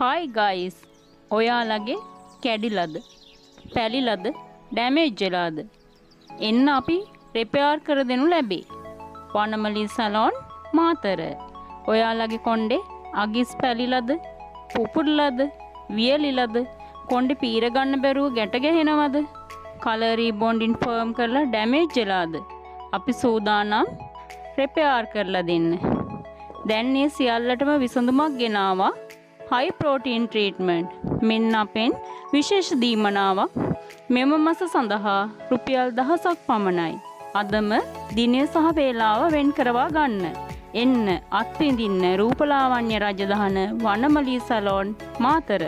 Hi guys, ඔයාලගේ කැඩිලද, පැලිලද, damage වෙලාද? එන්න අපි රිපෙයාර් කර දෙනු ලැබේ. වනමලී සලෝන් මාතර. ඔයාලගේ කොණ්ඩේ අගිස් පැලිලද, පුපුරලද, වියලිලද, කොණ්ඩේ පීර ගන්න බැරුව ගැට ගැහෙනවද? කලර් රීබොන්ඩින් ෆර්ම් කරලා ඩැමේජ් වෙලාද? අපි සූදානම් රිපෙයාර් කරලා දෙන්න. දැන් මේ සියල්ලටම විසඳුමක් ගෙනාවා. හයි ප්‍රෝටීන් ට්‍රීට්මන්ට්. මෙන්න අපෙන් විශේෂ දීමනාවක් මෙම මාස සඳහා රුපියල් 1000ක් පමණයි. අදම දිනය සහ වේලාව වෙන් කරවා ගන්න. එන්න අත්විඳින්න රූපලාවන්‍ය රජදහන වනමලී සලෝන් මාතර.